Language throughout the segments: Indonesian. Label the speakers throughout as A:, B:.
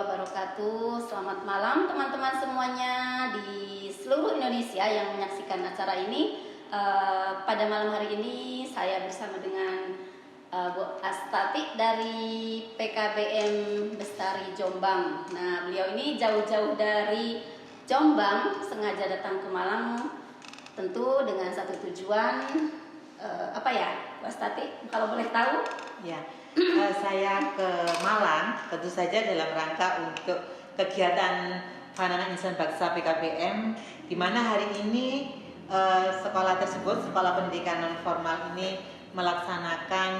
A: wabarakatuh. Selamat malam teman-teman semuanya di seluruh Indonesia yang menyaksikan acara ini. Pada malam hari ini saya bersama dengan Bu Astati dari PKBM Bestari Jombang. Nah, beliau ini jauh-jauh dari Jombang sengaja datang ke Malang, tentu dengan satu tujuan. Apa ya, Bu Astati? Kalau boleh tahu?
B: Ya, saya ke Malang tentu saja dalam rangka untuk kegiatan Fanana Insan Baksa PKBM, di mana hari ini sekolah tersebut, sekolah pendidikan non formal ini melaksanakan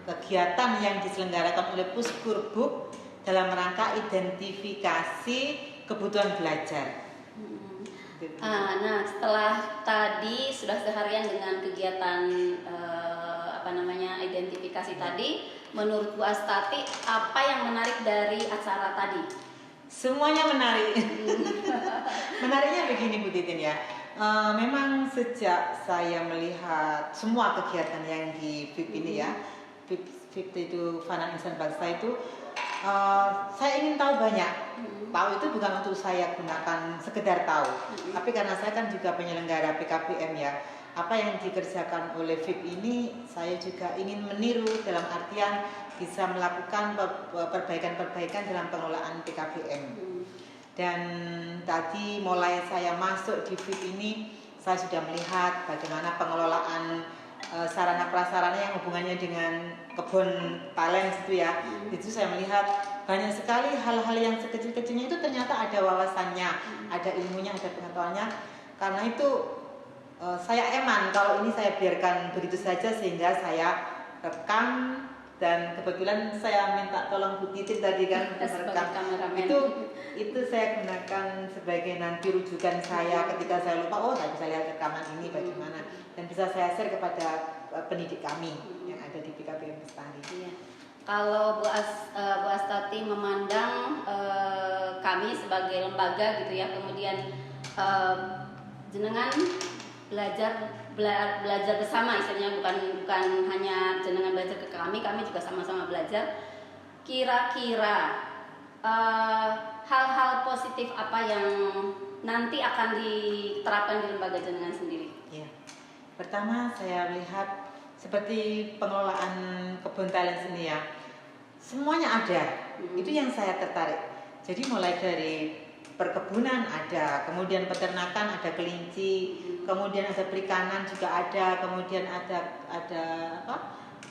B: kegiatan yang diselenggarakan oleh Puskurbuk dalam rangka identifikasi kebutuhan belajar.
A: Nah, setelah tadi sudah seharian dengan kegiatan identifikasi tadi, menurut Bu Astati apa yang menarik dari acara tadi?
B: Semuanya menarik. Menariknya begini Bu Titin ya. Memang sejak saya melihat semua kegiatan yang di VIP ini ya, VIP itu Fanana Insan Baksa itu, saya ingin tahu banyak. Tahu itu bukan untuk saya gunakan sekedar tahu, tapi karena saya kan juga penyelenggara PKBM ya. Apa yang dikerjakan oleh VIP ini saya juga ingin meniru, dalam artian bisa melakukan perbaikan-perbaikan dalam pengelolaan PKBM. Dan tadi mulai saya masuk di VIP ini, saya sudah melihat bagaimana pengelolaan sarana prasarana yang hubungannya dengan kebun palen itu ya. Itu saya melihat banyak sekali hal-hal yang sekecil-kecilnya itu ternyata ada wawasannya, ada ilmunya, ada pengetahuannya. Karena itu saya eman kalau ini saya biarkan begitu saja, sehingga saya rekam. Dan kebetulan saya minta tolong Bu Titin tadi kan merekam. Itu saya gunakan sebagai nanti rujukan saya ketika saya lupa, saya bisa lihat rekaman ini bagaimana, dan bisa saya share kepada pendidik kami yang ada di PKBM Bestari.
A: Iya. Kalau Bu Astati memandang kami sebagai lembaga gitu ya, kemudian jenengan belajar bersama, istilahnya bukan hanya jenengan belajar ke kami juga sama-sama belajar. Kira-kira hal-hal positif apa yang nanti akan diterapkan di lembaga jenengan sendiri?
B: Ya. Pertama saya lihat seperti pengelolaan kebun talen sini ya, semuanya ada. Itu yang saya tertarik. Jadi mulai dari perkebunan ada, kemudian peternakan ada kelinci, kemudian ada perikanan juga ada, kemudian ada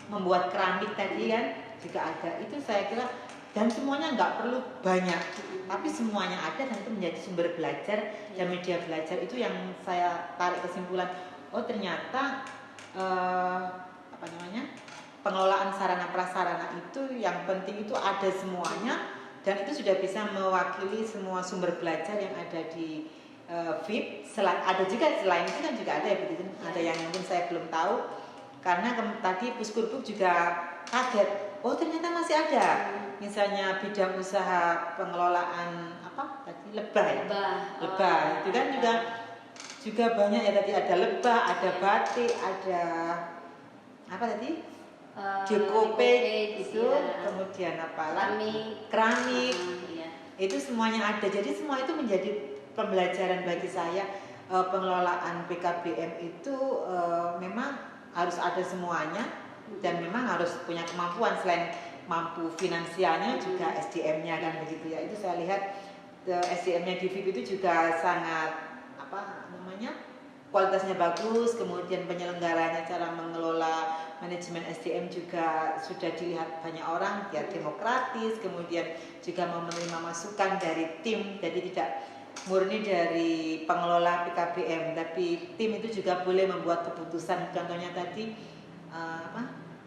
B: membuat keramik tadi kan juga ada. Itu saya kira, dan semuanya nggak perlu banyak, tapi semuanya ada dan itu menjadi sumber belajar dan media belajar. Itu yang saya tarik kesimpulan. Oh ternyata pengelolaan sarana prasarana itu yang penting itu ada semuanya, dan itu sudah bisa mewakili semua sumber belajar yang ada di VIP. Ada juga selain itu kan juga ada ya, ada yang mungkin saya belum tahu karena tadi Puskurbuk juga kaget. Oh ternyata masih ada, misalnya bidang usaha pengelolaan lebah itu kan juga banyak ya. Tadi ada lebah, ada batik, ada Jokope itu ya. Kemudian keramik
A: ya.
B: Itu semuanya ada. Jadi semua itu menjadi pembelajaran bagi saya. Pengelolaan PKBM itu memang harus ada semuanya, dan memang harus punya kemampuan. Selain mampu finansialnya juga SDM-nya kan begitu ya. Itu saya lihat SDM-nya di VIP itu juga sangat kualitasnya bagus, kemudian penyelenggaranya, cara mengelola manajemen SDM juga sudah dilihat banyak orang, ya demokratis, kemudian juga mau menerima masukan dari tim, jadi tidak murni dari pengelola PKBM, tapi tim itu juga boleh membuat keputusan. Contohnya tadi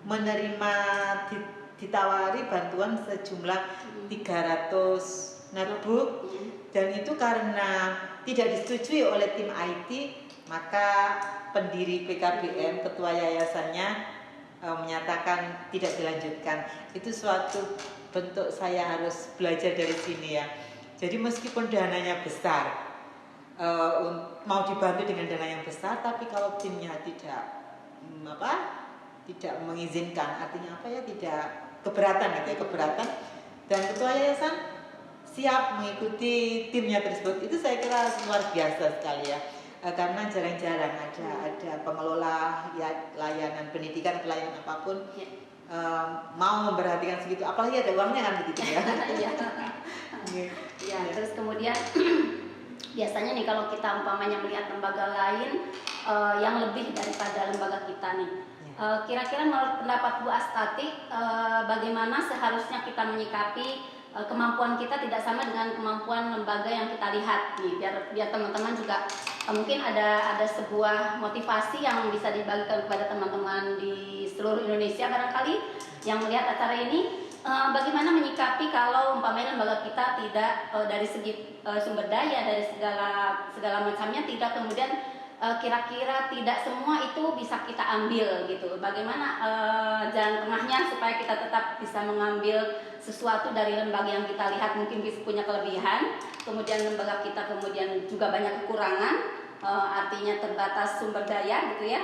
B: menerima ditawari bantuan sejumlah 300 notebook, dan itu karena tidak disetujui oleh tim IT, maka pendiri PKBM, ketua yayasannya menyatakan tidak dilanjutkan. Itu suatu bentuk saya harus belajar dari sini ya. Jadi meskipun dananya besar, mau dibantu dengan dana yang besar, tapi kalau timnya tidak mengizinkan, artinya tidak keberatan gitu ya, keberatan, dan ketua yayasan siap mengikuti timnya tersebut. Itu saya kira luar biasa sekali ya. Karena jarang-jarang ada pengelola ya, layanan pendidikan atau layanan apapun
A: Ya.
B: mau memperhatikan segitu, apalagi ada uangnya kan begitu ya.
A: Iya. Ya, terus kemudian biasanya nih kalau kita umpamanya melihat lembaga lain yang lebih daripada lembaga kita nih, kira-kira menurut pendapat Bu Astati, bagaimana seharusnya kita menyikapi kemampuan kita tidak sama dengan kemampuan lembaga yang kita lihat nih, biar teman-teman juga mungkin ada sebuah motivasi yang bisa dibagikan kepada teman-teman di seluruh Indonesia barangkali yang melihat acara ini. Bagaimana menyikapi kalau umpamanya lembaga kita tidak dari segi sumber daya, dari segala macamnya tidak, kemudian kira-kira tidak semua itu bisa kita ambil gitu. Bagaimana jalan tengahnya supaya kita tetap bisa mengambil sesuatu dari lembaga yang kita lihat mungkin bisa punya kelebihan, kemudian lembaga kita kemudian juga banyak kekurangan, artinya terbatas sumber daya gitu ya.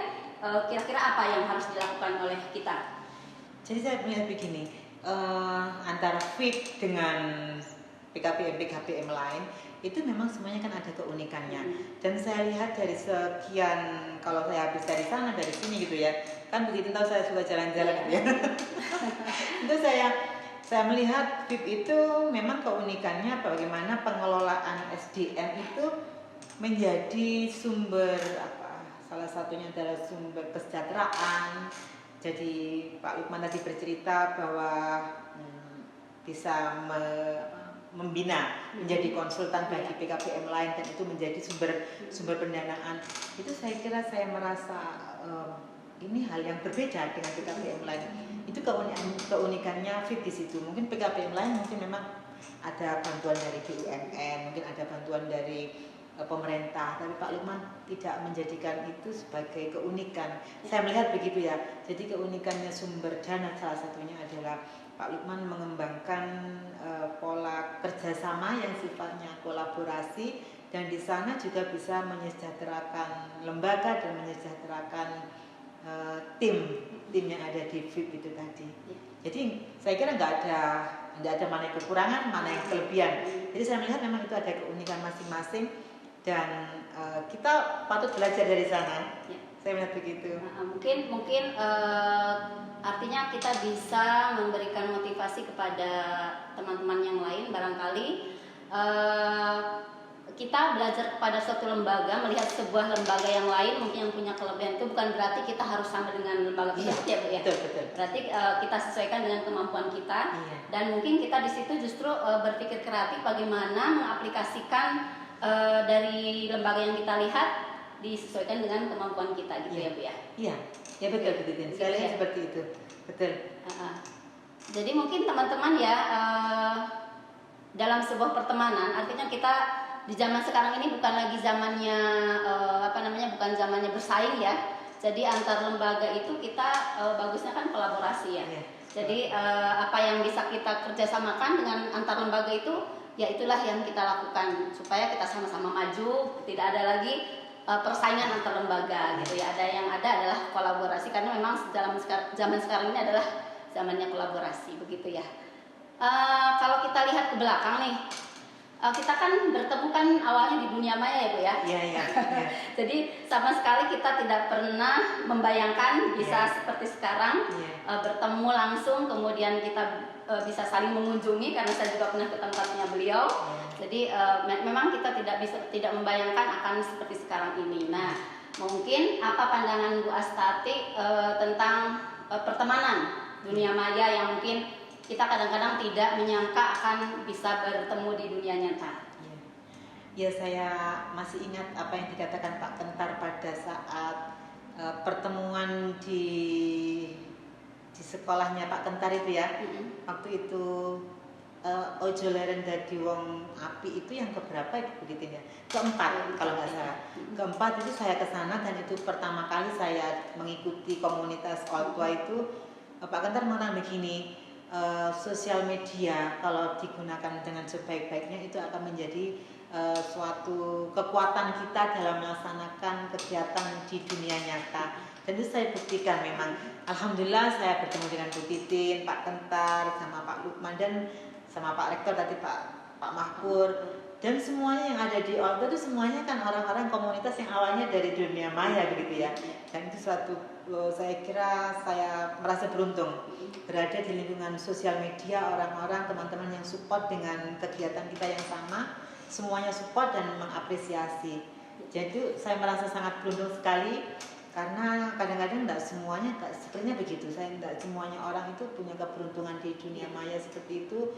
A: Kira-kira apa yang harus dilakukan oleh kita?
B: Jadi saya melihat begini, antara FIP dengan PKPM lain itu memang semuanya kan ada keunikannya. Dan saya lihat dari sekian, kalau saya habis dari sana dari sini gitu ya, kan begitu tahu saya suka jalan-jalan gitu ya. Itu saya melihat FIP itu memang keunikannya bagaimana pengelolaan SDM itu menjadi sumber salah satunya adalah sumber kesejahteraan. Jadi Pak Lukman tadi bercerita bahwa bisa membina, menjadi konsultan bagi PKPM lain, dan itu menjadi sumber pendanaan. Itu saya kira saya merasa ini hal yang berbeda dengan PKPM lain. Itu keunikannya FIP di situ. Mungkin PKPM lain mungkin memang ada bantuan dari BUMN, mungkin ada bantuan dari pemerintah, tapi Pak Lukman tidak menjadikan itu sebagai keunikan. Saya melihat begitu ya. Jadi keunikannya sumber dana salah satunya adalah Pak Lukman mengembangkan pola kerjasama yang sifatnya kolaborasi, dan di sana juga bisa menyejahterakan lembaga dan menyejahterakan tim yang ada di FIP itu tadi. Jadi saya kira nggak ada mana yang kekurangan, mana yang kelebihan. Jadi saya melihat memang itu ada keunikan masing-masing, dan kita patut belajar dari sana. Saya melihat begitu.
A: Mungkin artinya kita bisa memberikan motivasi kepada teman-teman yang lain, barangkali kita belajar kepada suatu lembaga, melihat sebuah lembaga yang lain mungkin yang punya kelebihan, itu bukan berarti kita harus sama dengan lembaga tersebut ya Bu ya.
B: Betul.
A: Berarti kita sesuaikan dengan kemampuan kita, dan mungkin kita di situ justru berpikir kreatif bagaimana mengaplikasikan dari lembaga yang kita lihat disesuaikan dengan kemampuan kita gitu ya Bu ya.
B: Iya betul betul. Saya lihat seperti itu. Betul.
A: Jadi mungkin teman-teman ya, dalam sebuah pertemanan, artinya kita di zaman sekarang ini bukan lagi zamannya bukan zamannya bersaing ya. Jadi antar lembaga itu kita bagusnya kan kolaborasi ya. Jadi apa yang bisa kita kerjasamakan dengan antar lembaga itu, ya itulah yang kita lakukan supaya kita sama-sama maju, tidak ada lagi persaingan antar lembaga gitu ya. Yang ada adalah kolaborasi, karena memang zaman sekarang ini adalah zamannya kolaborasi begitu ya. Kalau kita lihat ke belakang nih, kita kan bertemu kan awalnya di dunia maya ya Bu ya.
B: Iya.
A: Jadi sama sekali kita tidak pernah membayangkan bisa seperti sekarang, bertemu langsung, kemudian kita bisa saling mengunjungi, karena saya juga pernah ke tempatnya beliau. Jadi memang kita tidak membayangkan akan seperti sekarang ini. Nah, mungkin apa pandangan Bu Astati tentang pertemanan dunia maya yang mungkin kita kadang-kadang tidak menyangka akan bisa bertemu di dunia nyata?
B: Ya, saya masih ingat apa yang dikatakan Pak Kentar pada saat pertemuan di sekolahnya Pak Kentar itu ya. Waktu itu ojo leren dadi wong api itu yang keberapa itu begitu ya? Keempat kalau nggak salah. Keempat itu saya ke sana, dan itu pertama kali saya mengikuti komunitas Oltwa itu. Pak Kentar mengatakan begini, sosial media kalau digunakan dengan sebaik-baiknya itu akan menjadi suatu kekuatan kita dalam melaksanakan kegiatan di dunia nyata. Dan itu saya buktikan memang. Alhamdulillah saya bertemu dengan Bu Titin, Pak Kentar, sama Pak Lukman, dan sama Pak Rektor tadi Pak Pak Mahpur, dan semuanya yang ada di Olta itu semuanya kan orang-orang komunitas yang awalnya dari dunia maya begitu ya. Dan itu suatu saya kira saya merasa beruntung berada di lingkungan sosial media, orang-orang teman-teman yang support dengan kegiatan kita yang sama, semuanya support dan mengapresiasi. Jadi saya merasa sangat beruntung sekali karena kadang-kadang tidak semuanya sepertinya begitu. Saya tidak semuanya orang itu punya keberuntungan di dunia maya seperti itu.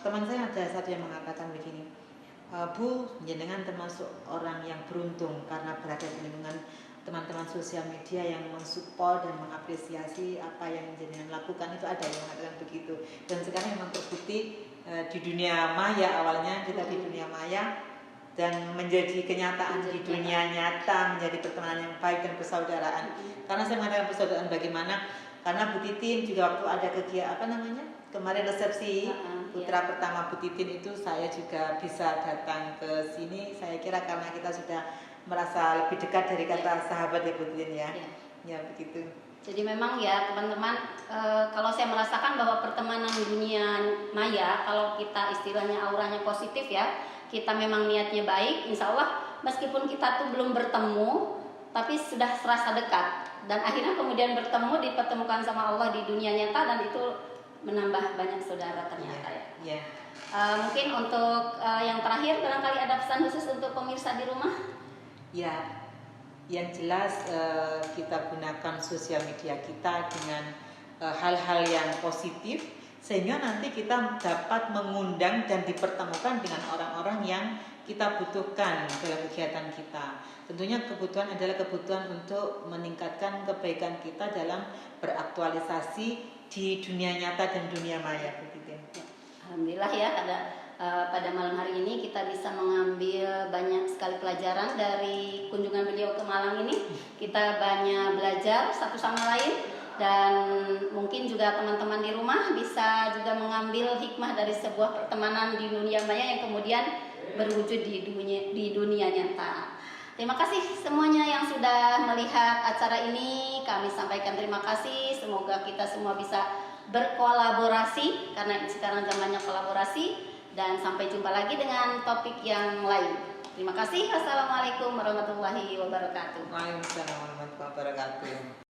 B: Teman saya ada satu yang mengatakan begini, Bu, jenengan termasuk orang yang beruntung karena berada di lingkungan teman-teman sosial media yang mensupport dan mengapresiasi apa yang jenengan lakukan. Itu ada yang mengatakan begitu. Dan sekarang memang terbukti di dunia maya, awalnya kita di dunia maya dan menjadi kenyataan di dunia nyata, menjadi pertemanan yang baik dan persaudaraan. Karena saya mengatakan persaudaraan bagaimana? Karena Bu Titin juga waktu ada kegiatan kemarin resepsi putra pertama Bu Titin itu, saya juga bisa datang ke sini. Saya kira karena kita sudah merasa lebih dekat dari kata sahabat ya Bu Titin ya. Ya begitu.
A: Jadi memang ya teman-teman, kalau saya merasakan bahwa pertemanan dunia maya, kalau kita istilahnya auranya positif ya, kita memang niatnya baik, insya Allah meskipun kita tuh belum bertemu, tapi sudah serasa dekat. Dan akhirnya kemudian bertemu, dipertemukan sama Allah di dunia nyata, dan itu menambah banyak saudara ternyata ya. Mungkin untuk yang terakhir, barangkali ada pesan khusus untuk pemirsa di rumah?
B: Ya, yang jelas kita gunakan sosial media kita dengan hal-hal yang positif, sehingga nanti kita dapat mengundang dan dipertemukan dengan orang-orang yang kita butuhkan dalam kegiatan kita. Tentunya kebutuhan adalah kebutuhan untuk meningkatkan kebaikan kita dalam beraktualisasi di dunia nyata dan dunia maya.
A: Alhamdulillah ya, pada malam hari ini kita bisa mengambil banyak sekali pelajaran dari kunjungan beliau ke Malang ini. Kita banyak belajar satu sama lain, dan mungkin juga teman-teman di rumah bisa juga mengambil hikmah dari sebuah pertemanan di dunia maya yang kemudian berwujud di dunia nyata. Terima kasih semuanya yang sudah melihat acara ini. Kami sampaikan terima kasih. Semoga kita semua bisa berkolaborasi, karena sekarang zamannya kolaborasi. Dan sampai jumpa lagi dengan topik yang lain. Terima kasih. Assalamualaikum warahmatullahi wabarakatuh.
B: Waalaikumsalam warahmatullahi wabarakatuh.